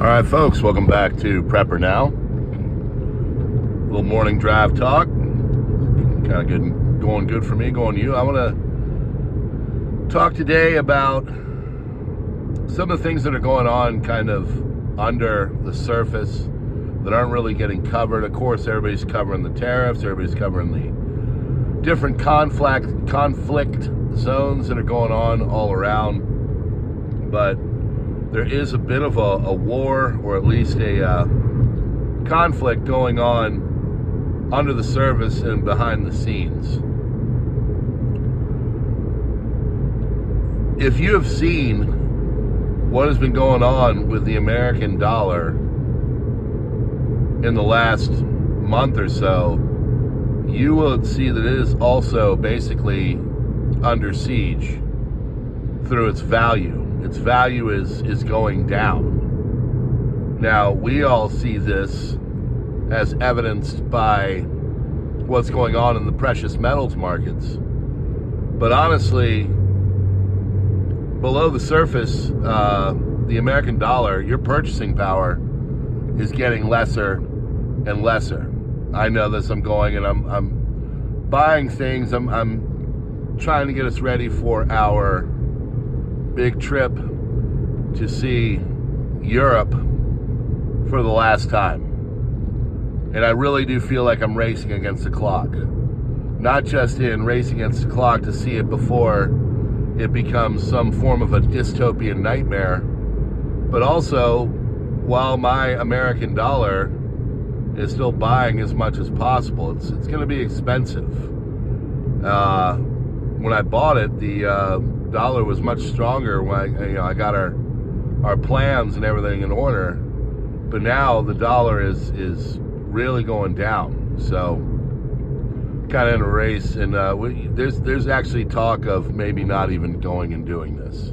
All right, folks, welcome back to PrepperNow. A little morning drive talk. Kind of good, going good for me, going to you. I want to talk today about some of the things that are going on kind of under the surface that aren't really getting covered. Of course, everybody's covering the tariffs, everybody's covering the different conflict zones that are going on all around. But there is a bit of a war, or at least a conflict going on under the surface and behind the scenes. If you have seen what has been going on with the American dollar in the last month or so, you will see that it is also basically under siege through its value. Its value is going down. Now, we all see this as evidenced by what's going on in the precious metals markets. But honestly, below the surface, the American dollar, your purchasing power is getting lesser and lesser. I know this. I'm going and I'm buying things. I'm trying to get us ready for our big trip to see Europe for the last time. And I really do feel like I'm racing against the clock. Not just in racing against the clock to see it before it becomes some form of a dystopian nightmare, but also while my American dollar is still buying as much as possible. It's going to be expensive. When I bought it, the dollar was much stronger when I got our plans and everything in order, but now the dollar is really going down. So kind of in a race, and there's actually talk of maybe not even going and doing this.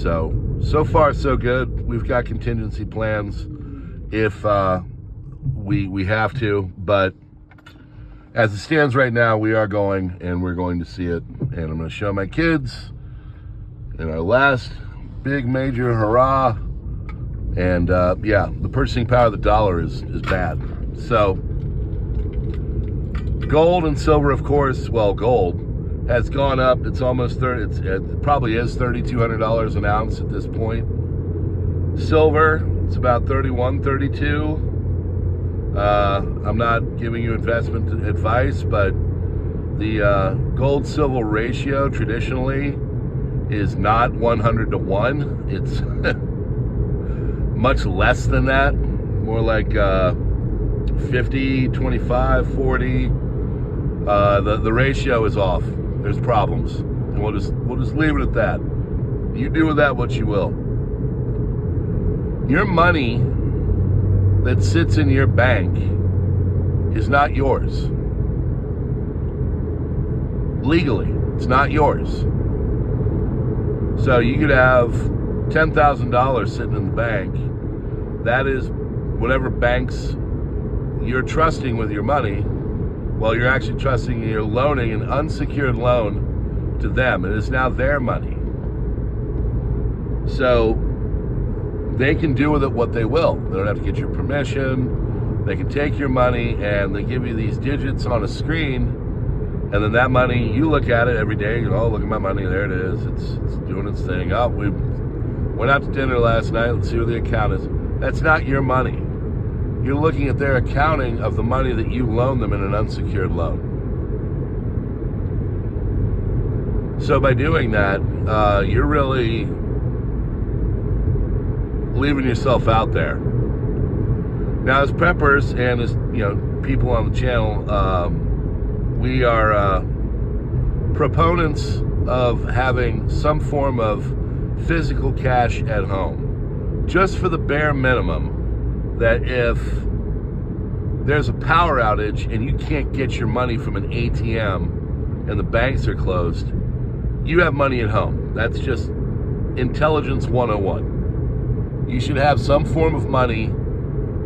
So far so good. We've got contingency plans if we have to, but as it stands right now, we are going, and we're going to see it, and I'm going to show my kids in our last big major hurrah. And yeah, the purchasing power of the dollar is bad. So gold and silver, of course, well, gold has gone up. It's almost it probably is $3,200 an ounce at this point. Silver, it's about 31, 32. I'm not giving you investment advice, but the gold silver ratio traditionally is not 100 to 1. It's much less than that, more like 50, 25, 40. The ratio is off. There's problems, and we'll just leave it at that. You do with that what you will. Your money that sits in your bank is not yours. Legally, it's not yours. So you could have $10,000 sitting in the bank. That is whatever banks you're trusting with your money. Well, you're actually trusting, you're loaning an unsecured loan to them. It is now their money. So they can do with it what they will. They don't have to get your permission. They can take your money, and they give you these digits on a screen, and then that money, you look at it every day, you know, look at my money, there it is. It's doing its thing. Oh, we went out to dinner last night, let's see where the account is. That's not your money. You're looking at their accounting of the money that you loan them in an unsecured loan. So by doing that, you're really leaving yourself out there. Now, as preppers and as people on the channel, we are proponents of having some form of physical cash at home, just for the bare minimum, that if there's a power outage and you can't get your money from an ATM and the banks are closed, you have money at home. That's just intelligence 101. You should have some form of money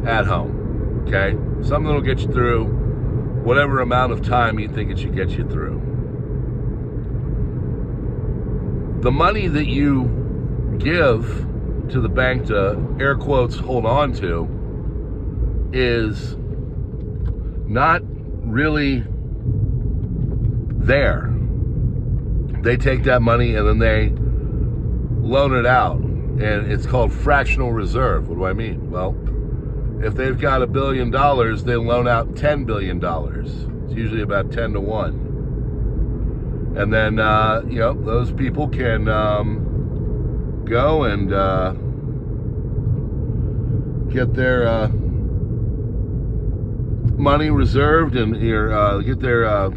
at home, okay? Something that'll get you through whatever amount of time you think it should get you through. The money that you give to the bank to, air quotes, hold on to is not really there. They take that money and then they loan it out, and it's called fractional reserve. What do I mean? Well, if they've got $1 billion, they loan out $10 billion. It's usually about 10 to 1. And then, those people can go and get their money reserved, and get their,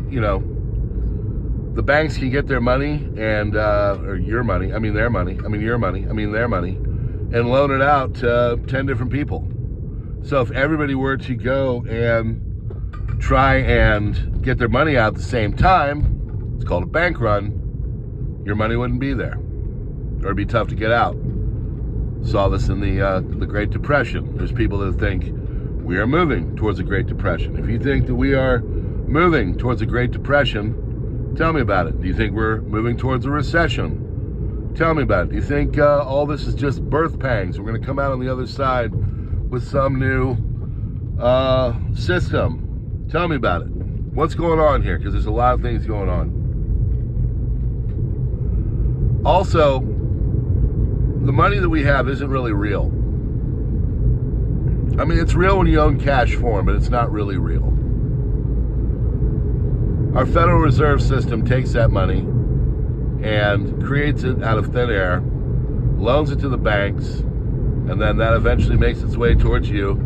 the banks can get their money and, or your money, I mean their money, I mean your money, I mean their money, and loan it out to 10 different people. So if everybody were to go and try and get their money out at the same time, it's called a bank run, your money wouldn't be there. Or it'd be tough to get out. Saw this in the Great Depression. There's people that think we are moving towards a Great Depression. If you think that we are moving towards a Great Depression, tell me about it. Do you think we're moving towards a recession? Tell me about it. Do you think all this is just birth pangs? We're going to come out on the other side with some new system? Tell me about it. What's going on here? Because there's a lot of things going on. Also, the money that we have isn't really real. I mean, it's real when you own cash form, but it's not really real. Our Federal Reserve System takes that money and creates it out of thin air, loans it to the banks, and then that eventually makes its way towards you.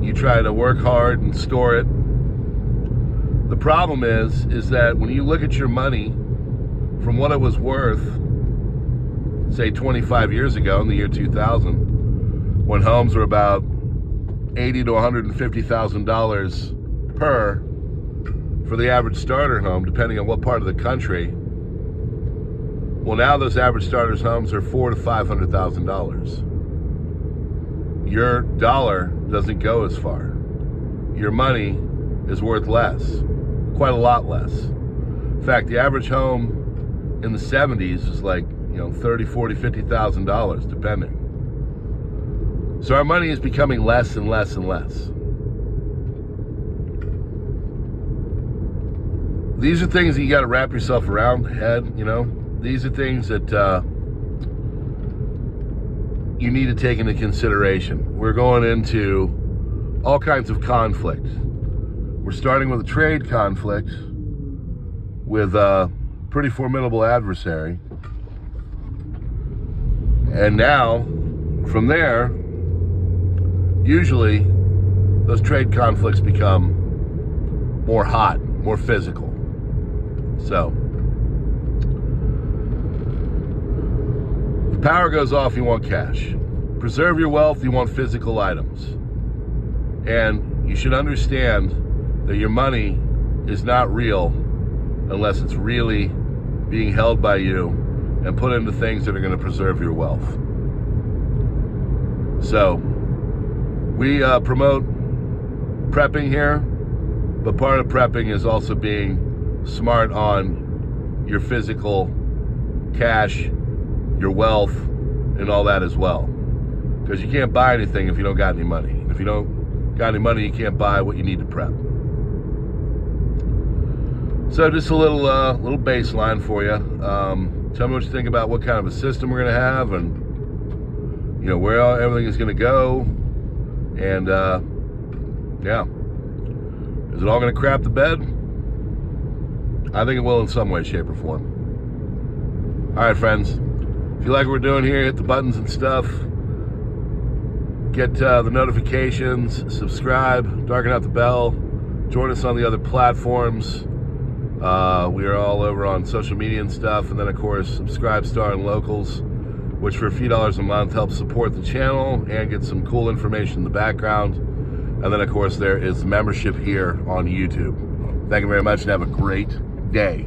You try to work hard and store it. The problem is that when you look at your money from what it was worth, say 25 years ago in the year 2000, when homes were about $80,000 to $150,000 per for the average starter home, depending on what part of the country. Well, now those average starters homes are $400,000 to $500,000. Your dollar doesn't go as far. Your money is worth less, quite a lot less. In fact, the average home in the 70s was like, $30,000, $40,000, $50,000, depending. So our money is becoming less and less and less. These are things that you got to wrap yourself around the head, These are things that you need to take into consideration. We're going into all kinds of conflict. We're starting with a trade conflict with a pretty formidable adversary. And now, from there, usually those trade conflicts become more hot, more physical. So, if power goes off, you want cash. Preserve your wealth, you want physical items. And you should understand that your money is not real unless it's really being held by you and put into things that are going to preserve your wealth. So, we promote prepping here, but part of prepping is also being smart on your physical cash, your wealth, and all that as well. Because you can't buy anything if you don't got any money. And if you don't got any money, you can't buy what you need to prep. So just a little baseline for you. Tell me what you think about what kind of a system we're going to have, and where everything is going to go. And is it all going to crap the bed? I think it will in some way, shape, or form. All right, friends. If you like what we're doing here, hit the buttons and stuff. Get the notifications, subscribe, darken out the bell. Join us on the other platforms. We are all over on social media and stuff. And then, of course, subscribe, star, and locals, which for a few dollars a month helps support the channel and get some cool information in the background. And then, of course, there is membership here on YouTube. Thank you very much and have a great day.